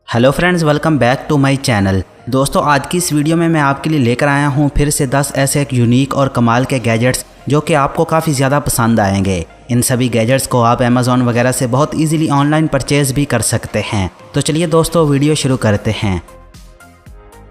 Hello friends, welcome back to my channel. दोस्तों, आज की इस वीडियो में मैं आपके लिए लेकर आया हूं फिर से 10 ऐसे एक यूनिक और कमाल के गैजेट्स जो कि आपको काफ़ी ज़्यादा पसंद आएंगे। इन सभी गैजेट्स को आप अमेज़ॉन वगैरह से बहुत इजीली ऑनलाइन परचेज़ भी कर सकते हैं। तो चलिए दोस्तों, वीडियो शुरू करते हैं।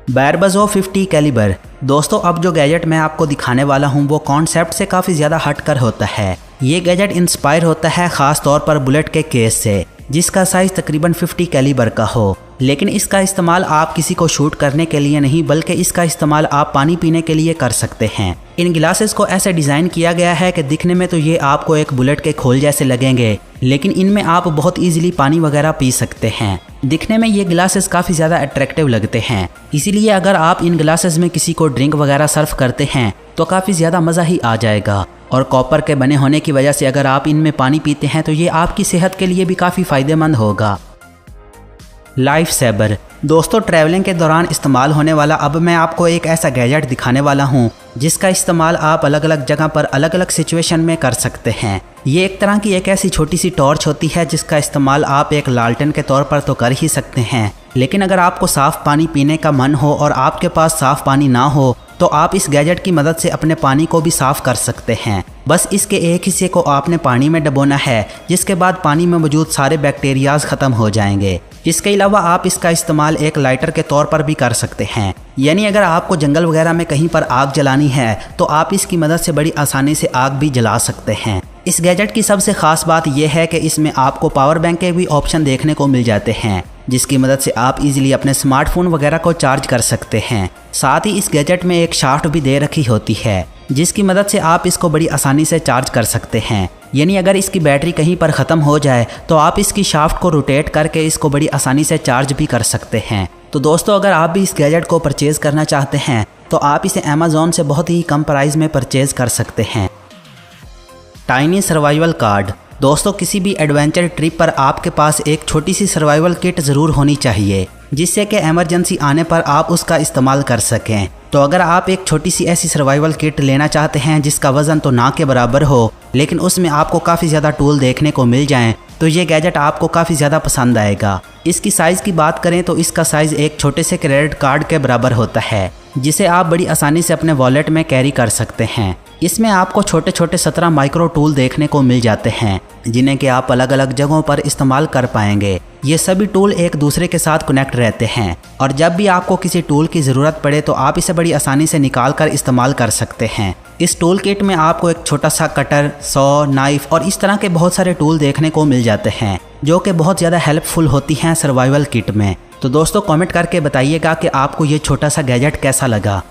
बैरबज़ो 50 कैलिबर। दोस्तों, अब जो गैजेट मैं आपको दिखाने वाला हूं वो कॉन्सेप्ट से काफ़ी ज़्यादा हटकर होता है। ये गैजेट इंस्पायर होता है ख़ास तौर पर बुलेट के केस से, जिसका साइज़ तकरीबन 50 कैलिबर का हो। लेकिन इसका इस्तेमाल आप किसी को शूट करने के लिए नहीं, बल्कि इसका इस्तेमाल आप पानी पीने के लिए कर सकते हैं। इन गिलासेस को ऐसे डिज़ाइन किया गया है कि दिखने में तो ये आपको एक बुलेट के खोल जैसे लगेंगे, लेकिन इनमें आप बहुत इजीली पानी वगैरह पी सकते हैं। दिखने में ये गिलासेस काफ़ी ज़्यादा अट्रैक्टिव लगते हैं, इसीलिए अगर आप इन गिलासेस में किसी को ड्रिंक वगैरह सर्व करते हैं तो काफ़ी ज़्यादा मज़ा ही आ जाएगा। और कॉपर के बने होने की वजह से अगर आप इनमें पानी पीते हैं तो ये आपकी सेहत के लिए भी काफ़ी फ़ायदेमंद होगा। Life saver. दोस्तों, ट्रैवलिंग के दौरान इस्तेमाल होने वाला अब मैं आपको एक ऐसा गैजेट दिखाने वाला हूँ जिसका इस्तेमाल आप अलग अलग जगह पर अलग अलग सिचुएशन में कर सकते हैं। ये एक तरह की एक ऐसी छोटी सी टॉर्च होती है जिसका इस्तेमाल आप एक लालटेन के तौर पर तो कर ही सकते हैं, लेकिन अगर आपको साफ़ पानी पीने का मन हो और आपके पास साफ़ पानी ना हो तो आप इस गैजेट की मदद से अपने पानी को भी साफ़ कर सकते हैं। बस इसके एक हिस्से को आपने पानी में डुबोना है, जिसके बाद पानी में मौजूद सारे बैक्टीरियाज ख़त्म हो जाएंगे। इसके अलावा आप इसका इस्तेमाल एक लाइटर के तौर पर भी कर सकते हैं, यानी अगर आपको जंगल वगैरह में कहीं पर आग जलानी है तो आप इसकी मदद से बड़ी आसानी से आग भी जला सकते हैं। इस गैजेट की सबसे ख़ास बात यह है कि इसमें आपको पावर बैंक के भी ऑप्शन देखने को मिल जाते हैं, जिसकी मदद से आप इजीली अपने स्मार्टफोन वगैरह को चार्ज कर सकते हैं। साथ ही इस गैजेट में एक शाफ्ट भी दे रखी होती है, जिसकी मदद से आप इसको बड़ी आसानी से चार्ज कर सकते हैं। यानी अगर इसकी बैटरी कहीं पर ख़त्म हो जाए तो आप इसकी शाफ्ट को रोटेट करके इसको बड़ी आसानी से चार्ज भी कर सकते हैं। तो दोस्तों, अगर आप भी इस गैजेट को परचेज़ करना चाहते हैं तो आप इसे अमेज़ॉन से बहुत ही कम प्राइस में परचेज़ कर सकते हैं। Tiny survival card. दोस्तों, किसी भी एडवेंचर ट्रिप पर आपके पास एक छोटी सी सर्वाइवल किट ज़रूर होनी चाहिए, जिससे कि इमरजेंसी आने पर आप उसका इस्तेमाल कर सकें। तो अगर आप एक छोटी सी ऐसी सर्वाइवल किट लेना चाहते हैं जिसका वज़न तो ना के बराबर हो, लेकिन उसमें आपको काफ़ी ज़्यादा टूल देखने को मिल जाएं, तो ये गैजेट आपको काफ़ी ज़्यादा पसंद आएगा। इसकी साइज़ की बात करें तो इसका साइज़ एक छोटे से क्रेडिट कार्ड के बराबर होता है, जिसे आप बड़ी आसानी से अपने वॉलेट में कैरी कर सकते हैं। इसमें आपको छोटे छोटे 17 माइक्रो टूल देखने को मिल जाते हैं, जिन्हें कि आप अलग अलग जगहों पर इस्तेमाल कर पाएंगे। ये सभी टूल एक दूसरे के साथ कनेक्ट रहते हैं और जब भी आपको किसी टूल की ज़रूरत पड़े तो आप इसे बड़ी आसानी से निकाल कर इस्तेमाल कर सकते हैं। इस टूल किट में आपको एक छोटा सा कटर, सॉ, नाइफ और इस तरह के बहुत सारे टूल देखने को मिल जाते हैं, जो कि बहुत ज़्यादा हेल्पफुल होती हैं सर्वाइवल किट में। तो दोस्तों, कमेंट करके बताइएगा कि आपको ये छोटा सा गैजेट कैसा लगा।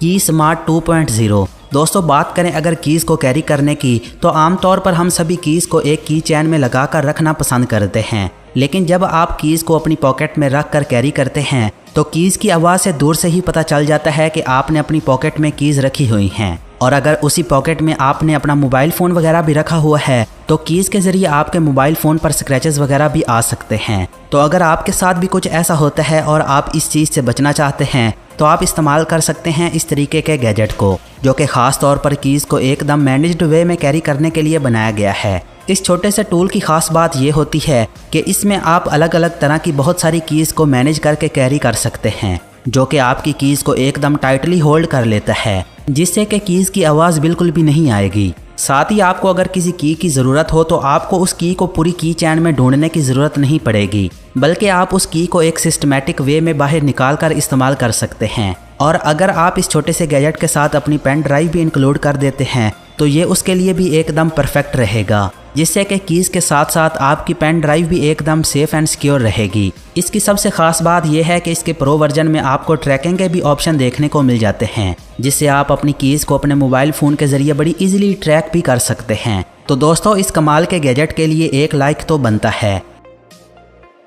की स्मार्ट 2.0। दोस्तों, बात करें अगर कीज़ को कैरी करने की तो आमतौर पर हम सभी कीज़ को एक की चैन में लगा कर रखना पसंद करते हैं, लेकिन जब आप कीज़ को अपनी पॉकेट में रख कर कैरी करते हैं तो कीज़ की आवाज़ से दूर से ही पता चल जाता है कि आपने अपनी पॉकेट में कीज़ रखी हुई हैं। और अगर उसी पॉकेट में आपने अपना मोबाइल फ़ोन वगैरह भी रखा हुआ है तो कीज़ के ज़रिए आपके मोबाइल फ़ोन पर स्क्रैचेस वगैरह भी आ सकते हैं। तो अगर आपके साथ भी कुछ ऐसा होता है और आप इस चीज़ से बचना चाहते हैं तो आप इस्तेमाल कर सकते हैं इस तरीके के गैजेट को, जो कि ख़ास तौर पर कीज़ को एकदम मैनेज्ड वे में कैरी करने के लिए बनाया गया है। इस छोटे से टूल की ख़ास बात ये होती है कि इसमें आप अलग अलग तरह की बहुत सारी कीज़ को मैनेज करके कैरी कर सकते हैं, जो कि आपकी कीज़ को एकदम टाइटली होल्ड कर लेता है, जिससे कि कीज़ की आवाज़ बिल्कुल भी नहीं आएगी। साथ ही आपको अगर किसी की ज़रूरत हो तो आपको उस की को पूरी की चैन में ढूंढने की ज़रूरत नहीं पड़ेगी, बल्कि आप उस की को एक सिस्टमैटिक वे में बाहर निकाल कर इस्तेमाल कर सकते हैं। और अगर आप इस छोटे से गैजेट के साथ अपनी पेन ड्राइव भी इंक्लूड कर देते हैं तो ये उसके लिए भी एकदम परफेक्ट रहेगा, जिससे कि कीज़ के साथ साथ आपकी पेन ड्राइव भी एकदम सेफ़ एंड सिक्योर रहेगी। इसकी सबसे ख़ास बात यह है कि इसके प्रो वर्जन में आपको ट्रैकिंग के भी ऑप्शन देखने को मिल जाते हैं, जिससे आप अपनी कीज़ को अपने मोबाइल फ़ोन के ज़रिए बड़ी इजीली ट्रैक भी कर सकते हैं। तो दोस्तों, इस कमाल के गैजेट के लिए एक लाइक तो बनता है।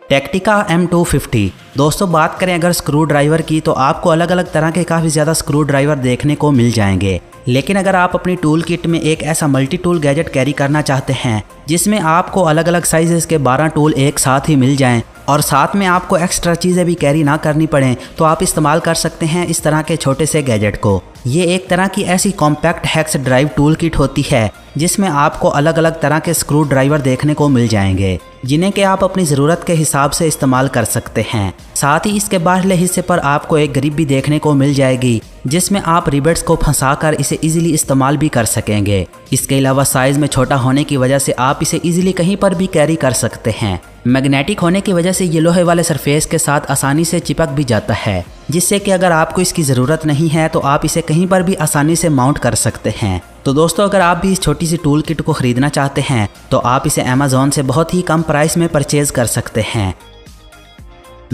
टेक्टिका M250। दोस्तों, बात करें अगर स्क्रू ड्राइवर की तो आपको अलग अलग तरह के काफ़ी ज़्यादा स्क्रू ड्राइवर देखने को मिल जाएंगे, लेकिन अगर आप अपनी टूल किट में एक ऐसा मल्टी टूल गैजेट कैरी करना चाहते हैं जिसमें आपको अलग अलग साइजेस के 12 टूल एक साथ ही मिल जाएं और साथ में आपको एक्स्ट्रा चीज़ें भी कैरी ना करनी पड़ें, तो आप इस्तेमाल कर सकते हैं इस तरह के छोटे से गैजेट को, ये एक तरह की ऐसी compact hex drive tool kit होती है जिसमें आपको अलग अलग तरह के स्क्रू ड्राइवर देखने को मिल जाएंगे, जिन्हें कि आप अपनी ज़रूरत के हिसाब से इस्तेमाल कर सकते हैं। साथ ही इसके बाहरले हिस्से पर आपको एक ग्रिप भी देखने को मिल जाएगी, जिसमें आप रिबेट्स को फंसाकर इसे इजीली इस्तेमाल भी कर सकेंगे। इसके अलावा साइज़ में छोटा होने की वजह से आप इसे इजीली कहीं पर भी कैरी कर सकते हैं। मैग्नेटिक होने की वजह से ये लोहे वाले सरफेस के साथ आसानी से चिपक भी जाता है, जिससे कि अगर आपको इसकी ज़रूरत नहीं है तो आप इसे कहीं पर भी आसानी से माउंट कर सकते हैं। तो दोस्तों, अगर आप भी इस छोटी सी टूल किट को ख़रीदना चाहते हैं तो आप इसे अमेज़ॉन से बहुत ही कम प्राइस में परचेज़ कर सकते हैं।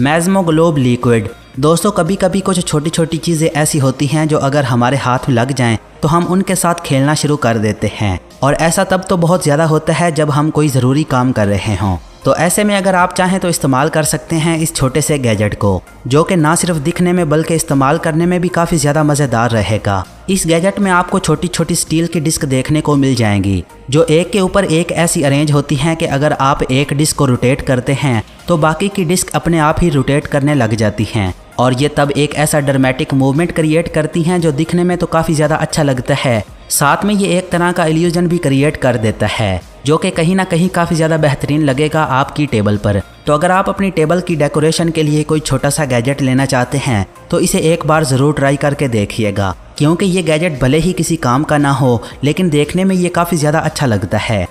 मैज़मो ग्लोब लिक्विड। दोस्तों, कभी कभी कुछ छोटी छोटी चीज़ें ऐसी होती हैं जो अगर हमारे हाथ में लग जाएं तो हम उनके साथ खेलना शुरू कर देते हैं, और ऐसा तब तो बहुत ज़्यादा होता है जब हम कोई ज़रूरी काम कर रहे हों। तो ऐसे में अगर आप चाहें तो इस्तेमाल कर सकते हैं इस छोटे से गैजेट को, जो कि ना सिर्फ दिखने में बल्कि इस्तेमाल करने में भी काफ़ी ज़्यादा मज़ेदार रहेगा। इस गैजेट में आपको छोटी छोटी स्टील की डिस्क देखने को मिल जाएंगी, जो एक के ऊपर एक ऐसी अरेंज होती हैं कि अगर आप एक डिस्क को रोटेट करते हैं तो बाकी की डिस्क अपने आप ही रोटेट करने लग जाती हैं, और ये तब एक ऐसा ड्रामेटिक मूवमेंट क्रिएट करती हैं जो दिखने में तो काफ़ी ज़्यादा अच्छा लगता है। साथ में ये एक तरह का इल्यूजन भी क्रिएट कर देता है, जो कि कहीं ना कहीं काफ़ी ज़्यादा बेहतरीन लगेगा आपकी टेबल पर। तो अगर आप अपनी टेबल की डेकोरेशन के लिए कोई छोटा सा गैजेट लेना चाहते हैं तो इसे एक बार ज़रूर ट्राई करके देखिएगा, क्योंकि ये गैजेट भले ही किसी काम का ना हो लेकिन देखने में ये काफ़ी ज़्यादा अच्छा लगता है।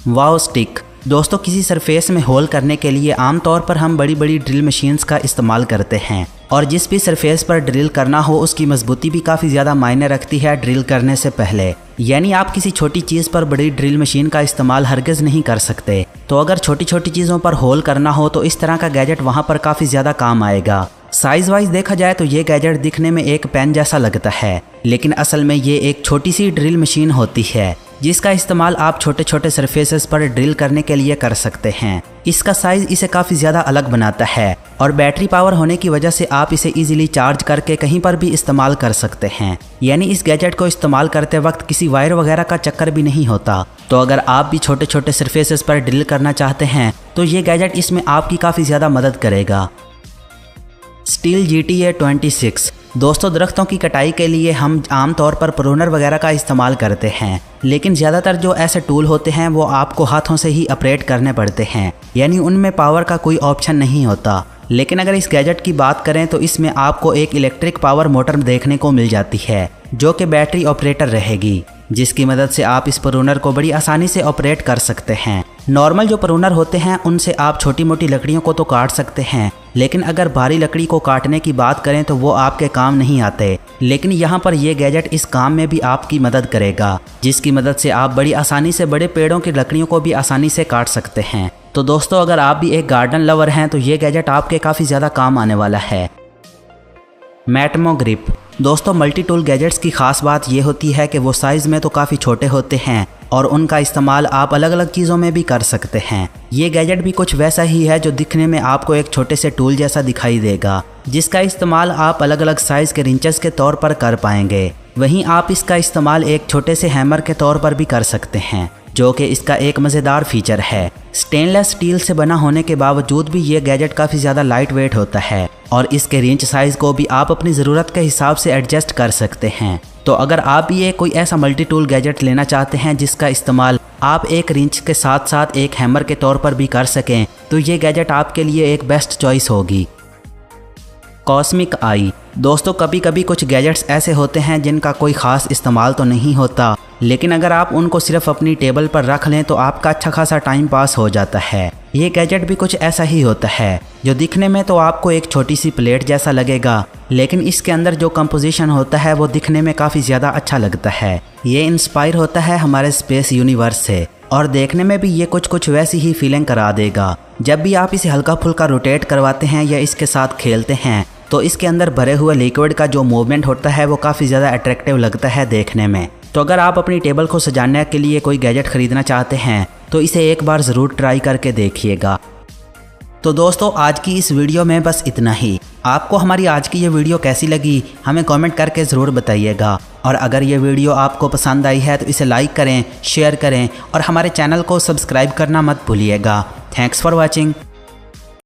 वाव स्टिक। दोस्तों, किसी सरफेस में होल करने के लिए आमतौर पर हम बड़ी बड़ी ड्रिल मशीन्स का इस्तेमाल करते हैं, और जिस भी सरफेस पर ड्रिल करना हो उसकी मजबूती भी काफ़ी ज़्यादा मायने रखती है ड्रिल करने से पहले। यानी आप किसी छोटी चीज़ पर बड़ी ड्रिल मशीन का इस्तेमाल हरगिज़ नहीं कर सकते। तो अगर छोटी छोटी चीज़ों पर होल करना हो तो इस तरह का गैजेट वहाँ पर काफ़ी ज़्यादा काम आएगा। साइज़ वाइज देखा जाए तो ये गैजेट दिखने में एक पेन जैसा लगता है, लेकिन असल में ये एक छोटी सी ड्रिल मशीन होती है जिसका इस्तेमाल आप छोटे छोटे सरफेसेस पर ड्रिल करने के लिए कर सकते हैं। इसका साइज़ इसे काफ़ी ज़्यादा अलग बनाता है, और बैटरी पावर होने की वजह से आप इसे इजीली चार्ज करके कहीं पर भी इस्तेमाल कर सकते हैं। यानी इस गैजेट को इस्तेमाल करते वक्त किसी वायर वगैरह का चक्कर भी नहीं होता। तो अगर आप भी छोटे छोटे सरफेसेस पर ड्रिल करना चाहते हैं तो ये गैजेट इसमें आपकी काफ़ी ज़्यादा मदद करेगा। Steel GTA 26। दोस्तों, दरख्तों की कटाई के लिए हम आमतौर पर प्रूनर वगैरह का इस्तेमाल करते हैं, लेकिन ज़्यादातर जो ऐसे टूल होते हैं वो आपको हाथों से ही ऑपरेट करने पड़ते हैं, यानी उनमें पावर का कोई ऑप्शन नहीं होता। लेकिन अगर इस गैजेट की बात करें तो इसमें आपको एक इलेक्ट्रिक पावर मोटर देखने को मिल जाती है, जो कि बैटरी ऑपरेटर रहेगी, जिसकी मदद से आप इस प्रूनर को बड़ी आसानी से ऑपरेट कर सकते हैं। नॉर्मल जो प्रूनर होते हैं उनसे आप छोटी मोटी लकड़ियों को तो काट सकते हैं, लेकिन अगर भारी लकड़ी को काटने की बात करें तो वो आपके काम नहीं आते। लेकिन यहाँ पर यह गैजेट इस काम में भी आपकी मदद करेगा, जिसकी मदद से आप बड़ी आसानी से बड़े पेड़ों की लकड़ियों को भी आसानी से काट सकते हैं। तो दोस्तों, अगर आप भी एक गार्डन लवर हैं तो ये गैजेट आपके काफ़ी ज़्यादा काम आने वाला है। मैटमो ग्रिप। दोस्तों, मल्टी टूल गैजेट्स की ख़ास बात ये होती है कि वो साइज़ में तो काफ़ी छोटे होते हैं और उनका इस्तेमाल आप अलग अलग चीज़ों में भी कर सकते हैं। ये गैजेट भी कुछ वैसा ही है जो दिखने में आपको एक छोटे से टूल जैसा दिखाई देगा, जिसका इस्तेमाल आप अलग अलग साइज़ के रिंचेस के तौर पर कर पाएंगे। वहीं आप इसका इस्तेमाल एक छोटे से हैमर के तौर पर भी कर सकते हैं, जो कि इसका एक मज़ेदार फीचर है। स्टेनलेस स्टील से बना होने के बावजूद भी ये गैजेट काफ़ी ज़्यादा लाइट वेट होता है, और इसके रेंज साइज़ को भी आप अपनी ज़रूरत के हिसाब से एडजस्ट कर सकते हैं। तो अगर आप भी ये कोई ऐसा मल्टी टूल गैजेट लेना चाहते हैं जिसका इस्तेमाल आप एक रिंच के साथ साथ एक हैमर के तौर पर भी कर सकें, तो ये गैजेट आपके लिए एक बेस्ट चॉइस होगी। कॉस्मिक आई। दोस्तों, कभी कभी कुछ गैजेट्स ऐसे होते हैं जिनका कोई ख़ास इस्तेमाल तो नहीं होता, लेकिन अगर आप उनको सिर्फ अपनी टेबल पर रख लें तो आपका अच्छा खासा टाइम पास हो जाता है। ये गैजेट भी कुछ ऐसा ही होता है, जो दिखने में तो आपको एक छोटी सी प्लेट जैसा लगेगा, लेकिन इसके अंदर जो कंपोजिशन होता है वो दिखने में काफ़ी ज़्यादा अच्छा लगता है। ये इंस्पायर होता है हमारे स्पेस यूनिवर्स से, और देखने में भी ये कुछ वैसी ही फीलिंग करा देगा। जब भी आप इसे हल्का फुल्का रोटेट करवाते हैं या इसके साथ खेलते हैं तो इसके अंदर भरे हुए लिक्विड का जो मूवमेंट होता है वो काफ़ी ज़्यादा अट्रैक्टिव लगता है देखने में। तो अगर आप अपनी टेबल को सजाने के लिए कोई गैजेट ख़रीदना चाहते हैं तो इसे एक बार ज़रूर ट्राई करके देखिएगा। तो दोस्तों, आज की इस वीडियो में बस इतना ही। आपको हमारी आज की ये वीडियो कैसी लगी हमें कमेंट करके ज़रूर बताइएगा, और अगर ये वीडियो आपको पसंद आई है तो इसे लाइक करें, शेयर करें और हमारे चैनल को सब्सक्राइब करना मत भूलिएगा। Thanks for watching.